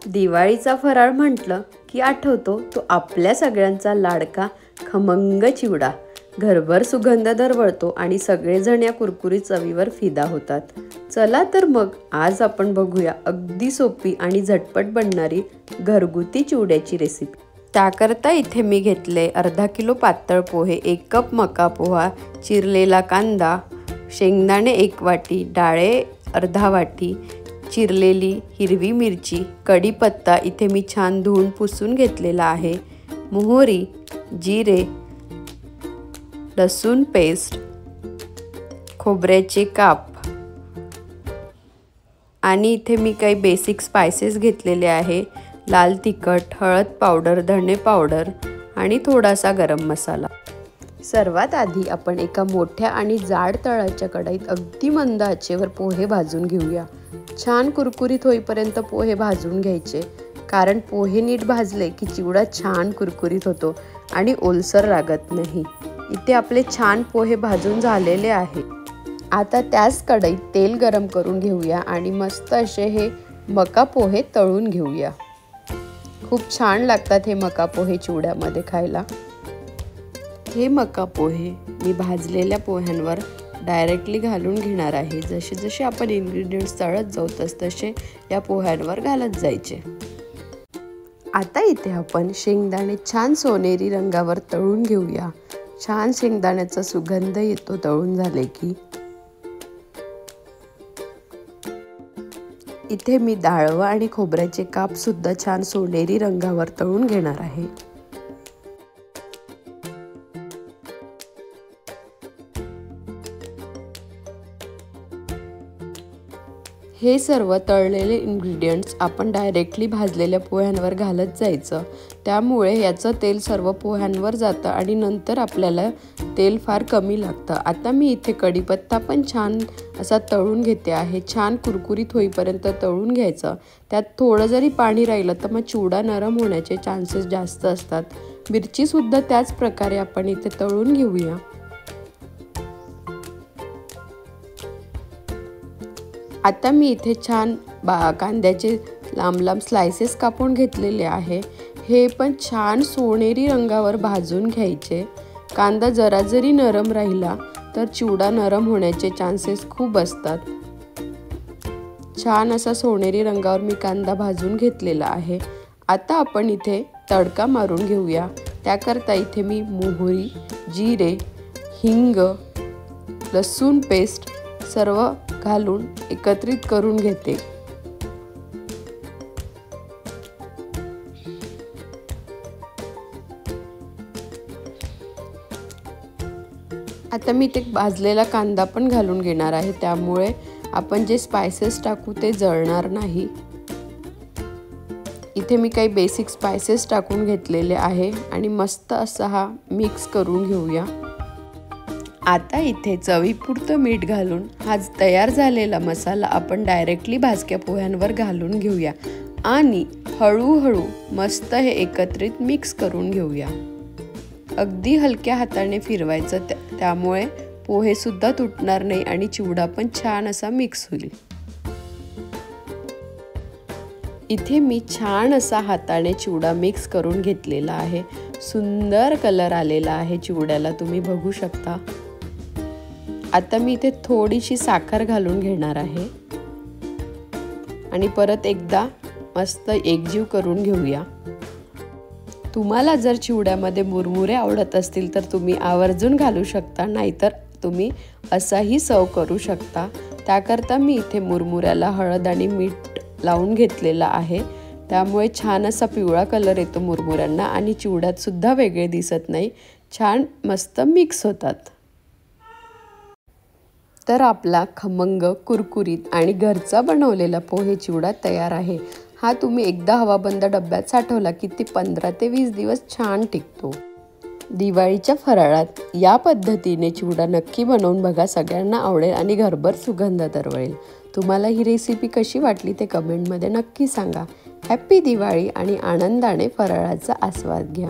दिवाळीचा फराळ म्हटलं की आठवतो तो आपल्या सगळ्यांचा लाडका खमंग चिवडा। घरभर सुगंध दरवळतो आणि सगळेजण या कुरकुरीत चवीवर फिदा होतात। चला तर मग आज आपण बघूया अगदी सोपी आणि झटपट बनणारी घरगुती चिवड्याची रेसिपी। त्याकरता इथे मी घेतले अर्धा किलो पातळ पोहे, 1 कप मका पोहा, चिरलेला कांदा, शेंगदाणे 1 वाटी, डाळे अर्धा वाटी, चिरलेली हिरवी मिरची, कढीपत्ता इथे मी छान धुवून पुसून घेतलेला आहे, मोहरी, जिरे, लसूण पेस्ट, खोबऱ्याचे काप आणि इथे मी काही बेसिक स्पाइसेस घेतलेले आहे, लाल तिखट, हळद पावडर, धणे पावडर आणि थोडासा गरम मसाला। सर्वात आधी आपण एका मोठ्या आणि जाड तळाच्या कढईत अगदी मंद आचेवर पोहे भाजून घेऊया। छान कुरकुरीत होईपर्यंत पोहे भाजून घ्यायचे, कारण पोहे नीट भाजले की चिवडा छान कुरकुरीत होतो आणि ओलसर लागत नाही। इथे आपले छान पोहे भाजून झालेले आहे। आता त्याच कढईत तेल गरम करून घेऊया आणि मस्त असे हे मका पोहे तळून घेऊया। खूप छान लागतात हे मका पोहे चिवड्यामध्ये खायला। हे मका पोहे मी भाजलेल्या पोह्यांवर डायरेक्टली घालून घेणार आहे। जसे जसे आपण इन्ग्रेडियंट्स तळत जाऊ तसे या पोह्यांवर घालत जायचे। आता इथे आपण शेंगदाणे छान सोनेरी रंगावर तळून घेऊया। छान शेंगदाण्याचा सुगंध येतो तळून झाले की। इथे मी डाळव आणि खोबऱ्याचे काप सुद्धा छान सोनेरी रंगावर तळून घेणार आहे। हे सर्व तळलेले इन्ग्रेडियंट्स आपण डायरेक्टली भाजलेल्या पोह्यांवर घालत जायचं, त्यामुळे याचं तेल सर्व पोह्यांवर जातं आणि नंतर आपल्याला तेल फार कमी लागतं। आता मी इथे कढीपत्ता पण छान असा तळून घेते आहे। छान कुरकुरीत होईपर्यंत तळून घ्यायचं। त्यात थोडं जरी पाणी राहिलं तर मग चिवडा नरम होण्याचे चान्सेस जास्त असतात। मिरची सुद्धा त्याच प्रकारे आपण इथे तळून घेऊया। आता मी इथे छान कांद्याचे लांब लांब स्लाइसेस कापून घेतलेले आहे। हे पण छान सोनेरी रंगावर भाजून घ्यायचे। कांदा जरा जरी नरम राहिला तर चिवडा नरम होण्याचे चान्सेस खूप असतात। छान असा सोनेरी रंगावर मी कांदा भाजून घेतलेला आहे। आता आपण इथे तडका मारून घेऊया। त्याकरता इथे मी मोहरी, जिरे, हिंग, लसूण पेस्ट सर्व घालून एकत्रित करून घेते। आता मी ते भाजलेला कांदा पण घालून घेणार आहे, त्यामुळे आपण जे स्पाइसेस टाकू ते जळणार नाही। इथे मी काही बेसिक स्पाइसेस टाकून घेतलेले आहे आणि मस्त असा हा मिक्स करून घेऊया। आता इथे चवीपुरतं मीठ घालून हा तयार झालेला मसाला आपण डायरेक्टली भाजक्या पोह्यांवर घालून घेऊया आणि हळूहळू मस्त हे एकत्रित मिक्स करून घेऊया। अगदी हलक्या हाताने फिरवायचं, त्यामुळे पोहे सुद्धा तुटणार नाही आणि चिवडा पण छान असा मिक्स होईल। इथे मी छान असा हाताने चिवडा मिक्स करून घेतलेला आहे। सुंदर कलर आलेला आहे चिवड्याला, तुम्ही बघू शकता। आता मी इथे थोडीशी साखर घालून घेणार आहे आणि परत एकदा मस्त एकजीव करून घेऊया। तुम्हाला जर चिवड्यामध्ये मुरमुरे आवडत असतील तर तुम्ही आवर्जून घालू शकता, नाहीतर तुम्ही असाही सर्व करू शकता। त्याकरता मी इथे मुरमुऱ्याला हळद आणि मीठ लावून घेतलेला आहे, त्यामुळे छान असा पिवळा कलर येतो मुरमुऱ्यांना आणि चिवड्यात सुद्धा वेगळे दिसत नाही, छान मस्त मिक्स होतात। तर आपला खमंग, कुरकुरीत आणि घरचा बनवलेला पोहे चिवडा तयार आहे। हा तुम्ही एकदा हवाबंद डब्यात साठवला की ते 15 ते 20 दिवस छान टिकतो। दिवाळीच्या फराळात या पद्धतीने चिवडा नक्की बनवून बघा, सगळ्यांना आवडेल आणि घरभर सुगंध दरवळेल। तुम्हाला ही रेसिपी कशी वाटली ते कमेंटमध्ये नक्की सांगा। हॅपी दिवाळी आणि आनंदाने फराळाचा आस्वाद घ्या।